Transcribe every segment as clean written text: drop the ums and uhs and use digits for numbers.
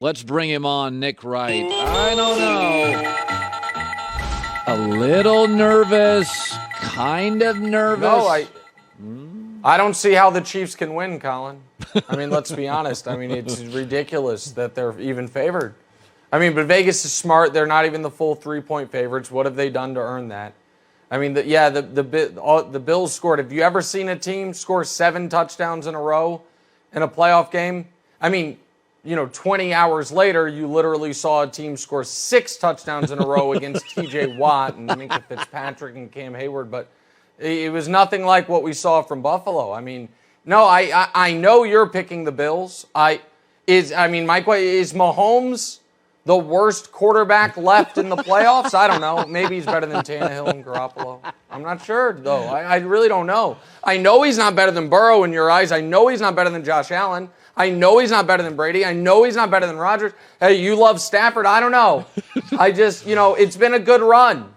Let's bring him on, Nick Wright. I don't know. A little nervous, kind of nervous. No, I don't see how the Chiefs can win, Colin. I mean, let's be honest. I mean, it's ridiculous that they're even favored. I mean, but Vegas is smart. They're not even the full 3-point favorites. What have they done to earn that? I mean, the Bills scored. Have you ever seen a team score 7 touchdowns in a row in a playoff game? I mean, 20 hours later, you literally saw a team score 6 touchdowns in a row against T.J. Watt and Minka Fitzpatrick and Cam Hayward, but it was nothing like what we saw from Buffalo. I mean, no, I know you're picking the Bills. My question is Mahomes the worst quarterback left in the playoffs? I don't know. Maybe he's better than Tannehill and Garoppolo. I'm not sure, though. I really don't know. I know he's not better than Burrow in your eyes. I know he's not better than Josh Allen. I know he's not better than Brady. I know he's not better than Rodgers. Hey, you love Stafford. I don't know. I just, it's been a good run.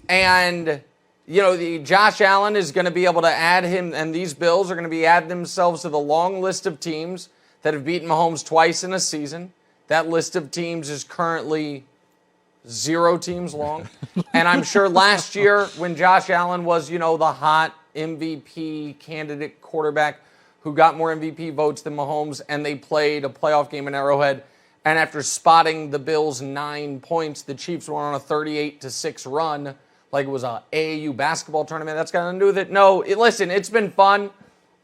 And, Josh Allen is going to be able to add him, and these Bills are going to be adding themselves to the long list of teams that have beaten Mahomes twice in a season. That list of teams is currently 0 teams long. And I'm sure last year when Josh Allen was, the hot MVP candidate quarterback who got more MVP votes than Mahomes, and they played a playoff game in Arrowhead, and after spotting the Bills 9 points, the Chiefs went on a 38-6 run, like it was a AAU basketball tournament. That's got nothing to do with it. No, listen, it's been fun.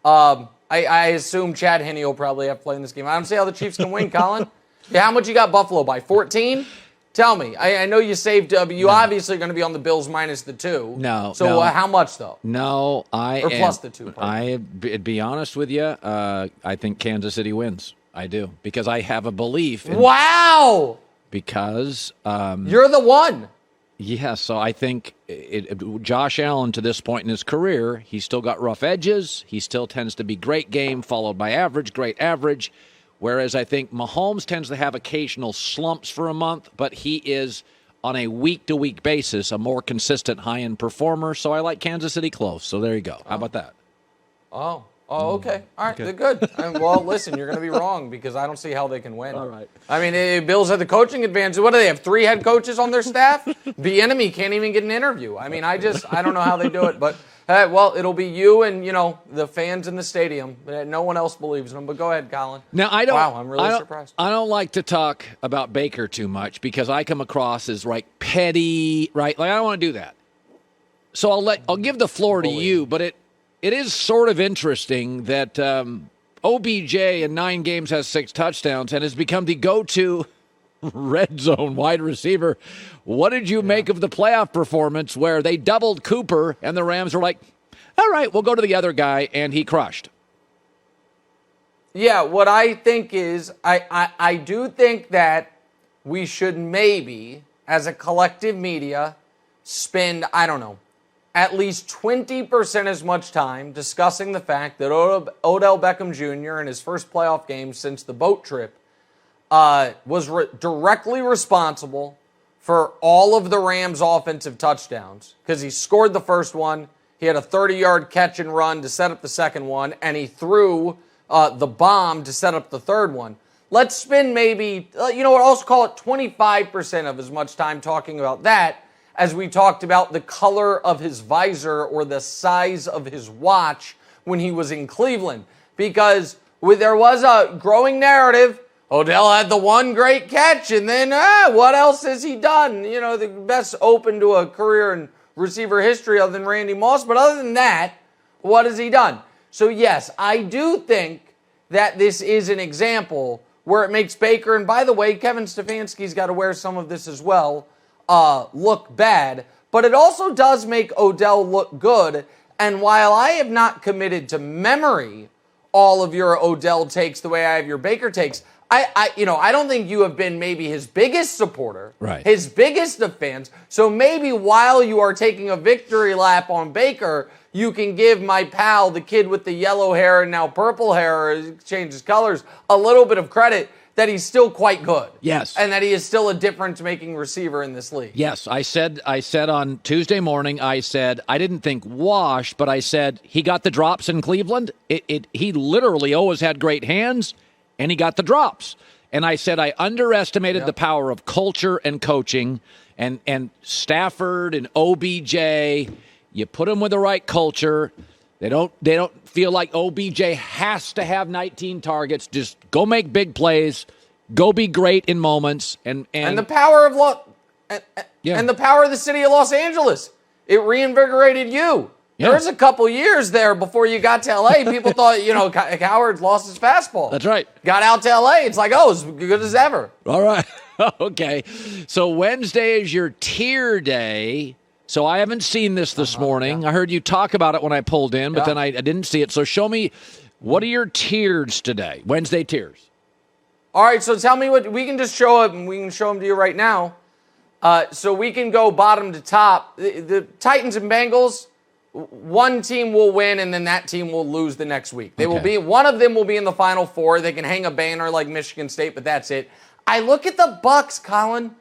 I assume Chad Henne will probably have to play in this game. I don't see how the Chiefs can win, Colin. Yeah, how much you got Buffalo by? 14? Tell me. I know you saved, but you obviously are going to be on the Bills minus the 2. No. So how much, though? No, Or plus the 2. I'd be honest with you. I think Kansas City wins. I do. Because I have a belief. Wow! Because you're the one. Yeah, so I think Josh Allen, to this point in his career, he's still got rough edges. He still tends to be great game, followed by average, great average. Whereas I think Mahomes tends to have occasional slumps for a month, but he is, on a week-to-week basis, a more consistent high-end performer. So I like Kansas City close. So there you go. How about that? Oh, okay. All right, they're good. Well, listen, you're going to be wrong because I don't see how they can win. All right. I mean, Bills have the coaching advantage. What do they have, 3 head coaches on their staff? The enemy can't even get an interview. I mean, I don't know how they do it, but... well, it'll be you and, the fans in the stadium. No one else believes in them. But go ahead, Colin. Now, Wow, I'm really surprised. I don't like to talk about Baker too much because I come across as, petty, right? Like, I don't want to do that. So I'll give the floor to you, but it is sort of interesting that OBJ in 9 games has 6 touchdowns and has become the go-to red zone wide receiver. What did you make of the playoff performance where they doubled Cooper and the Rams were like, all right, we'll go to the other guy, and he crushed? Yeah, what I think is I do think that we should maybe, as a collective media, spend, at least 20% as much time discussing the fact that Odell Beckham Jr. in his first playoff game since the boat trip was directly responsible for all of the Rams' offensive touchdowns because he scored the first one, he had a 30-yard catch and run to set up the second one, and he threw the bomb to set up the third one. Let's spend maybe, also call it 25% of as much time talking about that as we talked about the color of his visor or the size of his watch when he was in Cleveland. Because there was a growing narrative. Odell had the one great catch, and then what else has he done? The best open to a career in receiver history other than Randy Moss. But other than that, what has he done? So, yes, I do think that this is an example where it makes Baker, and by the way, Kevin Stefanski's got to wear some of this as well, look bad. But it also does make Odell look good. And while I have not committed to memory all of your Odell takes the way I have your Baker takes, I don't think you have been maybe his biggest supporter, right, his biggest of fans. So maybe while you are taking a victory lap on Baker, you can give my pal, the kid with the yellow hair and now purple hair, or changes colors, a little bit of credit that he's still quite good. Yes. And that he is still a difference-making receiver in this league. Yes, I said on Tuesday morning, I didn't think wash, but I said he got the drops in Cleveland. He literally always had great hands, and he got the drops. And I said I underestimated the power of culture and coaching, and Stafford and OBJ. You put them with the right culture. They don't feel like OBJ has to have 19 targets. Just go make big plays. Go be great in moments. And the power of and the power of the city of Los Angeles. It reinvigorated you. Yeah. There was a couple years there before you got to L.A. People thought, Cowherd lost his fastball. That's right. Got out to L.A. It's like, as good as ever. All right. Okay. So Wednesday is your tier day. So I haven't seen this morning. Yeah. I heard you talk about it when I pulled in, but then I didn't see it. So show me, what are your tiers today? Wednesday tiers. All right. So tell me what we can just show up, and we can show them to you right now. So we can go bottom to top. The Titans and Bengals. One team will win, and then that team will lose the next week. One of them will be in the Final Four. They can hang a banner like Michigan State, but that's it. I look at the Bucs, Colin.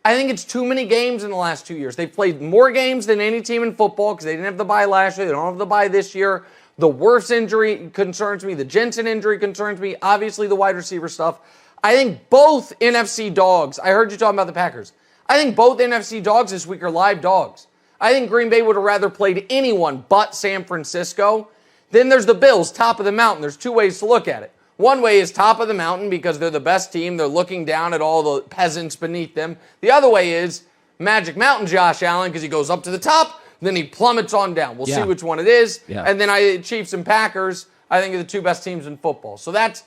I think it's too many games in the last 2 years. They've played more games than any team in football because they didn't have the bye last year. They don't have the bye this year. The Wirfs injury concerns me. The Jensen injury concerns me. Obviously, the wide receiver stuff. I think both NFC dogs. I heard you talking about the Packers. I think both NFC dogs this week are live dogs. I think Green Bay would have rather played anyone but San Francisco. Then there's the Bills, top of the mountain. There's two ways to look at it. One way is top of the mountain because they're the best team. They're looking down at all the peasants beneath them. The other way is Magic Mountain Josh Allen because he goes up to the top, then he plummets on down. We'll see which one it is. Yeah. And then Chiefs and Packers, I think, are the two best teams in football. So that's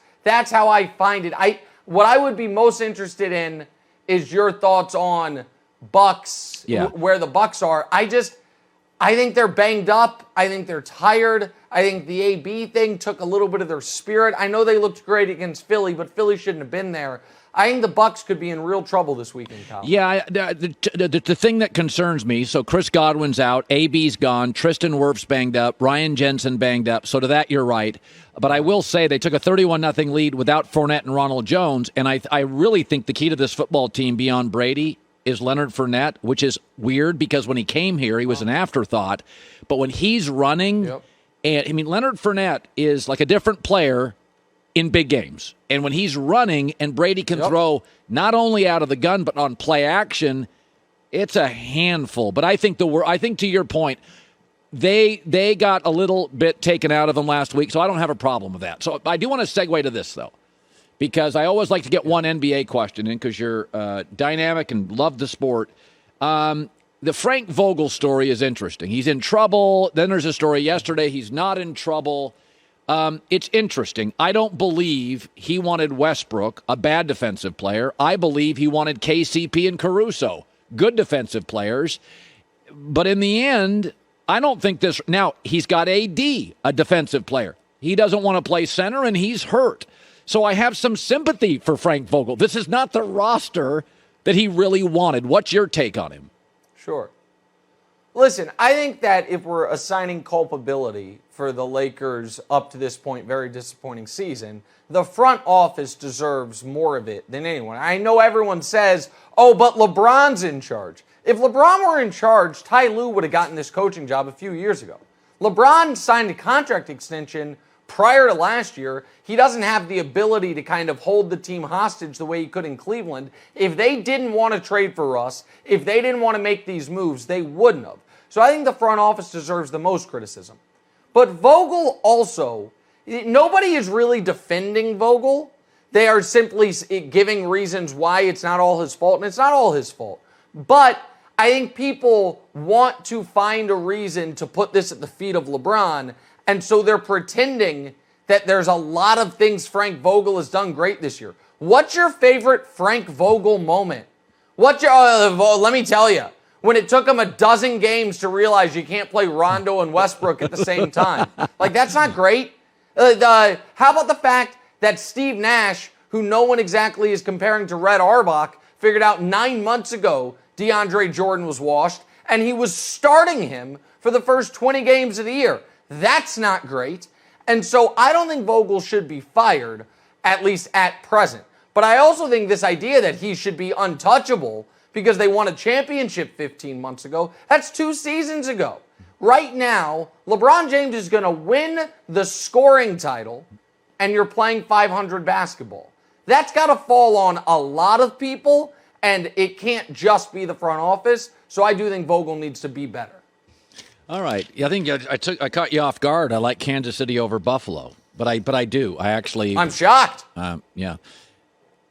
how I find it. What I would be most interested in is your thoughts on Bucks, where the Bucks are. I think they're banged up. I think they're tired. I think the AB thing took a little bit of their spirit. I know they looked great against Philly, but Philly shouldn't have been there. I think the Bucks could be in real trouble this weekend, Colin. Yeah, the thing that concerns me, so Chris Godwin's out, AB's gone, Tristan Wirfs banged up, Ryan Jensen banged up, so to that you're right. But I will say they took a 31-0 lead without Fournette and Ronald Jones, and I really think the key to this football team beyond Brady is Leonard Fournette, which is weird because when he came here, he was an afterthought. But when he's running, Leonard Fournette is like a different player in big games. And when he's running and Brady can throw not only out of the gun but on play action, it's a handful. But I think to your point, they got a little bit taken out of them last week, so I don't have a problem with that. So I do want to segue to this, though, because I always like to get one NBA question in because you're dynamic and love the sport. The Frank Vogel story is interesting. He's in trouble. Then there's a story yesterday. He's not in trouble. It's interesting. I don't believe he wanted Westbrook, a bad defensive player. I believe he wanted KCP and Caruso, good defensive players. But in the end, I don't think this. Now, he's got AD, a defensive player. He doesn't want to play center, and he's hurt. So I have some sympathy for Frank Vogel. This is not the roster that he really wanted. What's your take on him? Sure. Listen, I think that if we're assigning culpability for the Lakers' up to this point very disappointing season, the front office deserves more of it than anyone. I know everyone says, but LeBron's in charge. If LeBron were in charge, Ty Lue would have gotten this coaching job a few years ago. LeBron signed a contract extension prior to last year. He doesn't have the ability to kind of hold the team hostage the way he could in Cleveland. If they didn't want to trade for Russ, if they didn't want to make these moves, they wouldn't have. So I think the front office deserves the most criticism. But Vogel also, nobody is really defending Vogel. They are simply giving reasons why it's not all his fault, and it's not all his fault. But I think people want to find a reason to put this at the feet of LeBron, and so they're pretending that there's a lot of things Frank Vogel has done great this year. What's your favorite Frank Vogel moment? Let me tell you, when it took him a dozen games to realize you can't play Rondo and Westbrook at the same time. Like, that's not great. How about the fact that Steve Nash, who no one exactly is comparing to Red Auerbach, figured out 9 months ago DeAndre Jordan was washed, and he was starting him for the first 20 games of the year. That's not great. And so I don't think Vogel should be fired, at least at present. But I also think this idea that he should be untouchable because they won a championship 15 months ago, that's 2 seasons ago. Right now, LeBron James is going to win the scoring title, and you're playing 500 basketball. That's got to fall on a lot of people, and it can't just be the front office. So I do think Vogel needs to be better. All right. Yeah, I think I caught you off guard. I like Kansas City over Buffalo, but I do. I'm shocked. Yeah.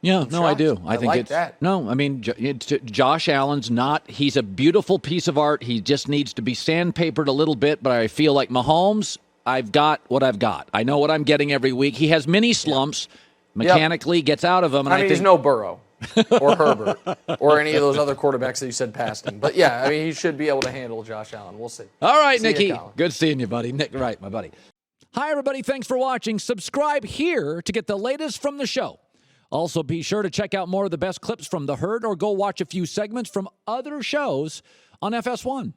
Yeah, no, I do. I think like it's that. No, I mean Josh Allen's he's a beautiful piece of art. He just needs to be sandpapered a little bit, but I feel like Mahomes, I've got what I've got. I know what I'm getting every week. He has mini slumps mechanically, gets out of them, and I think he's no Burrow or Herbert or any of those other quarterbacks that you said passed him. But yeah, I mean he should be able to handle Josh Allen. We'll see. All right, See Nicky. you, Colin. Good seeing you, buddy. Nick Wright, my buddy. Hi everybody, thanks for watching. Subscribe here to get the latest from the show. Also, be sure to check out more of the best clips from The Herd or go watch a few segments from other shows on FS1.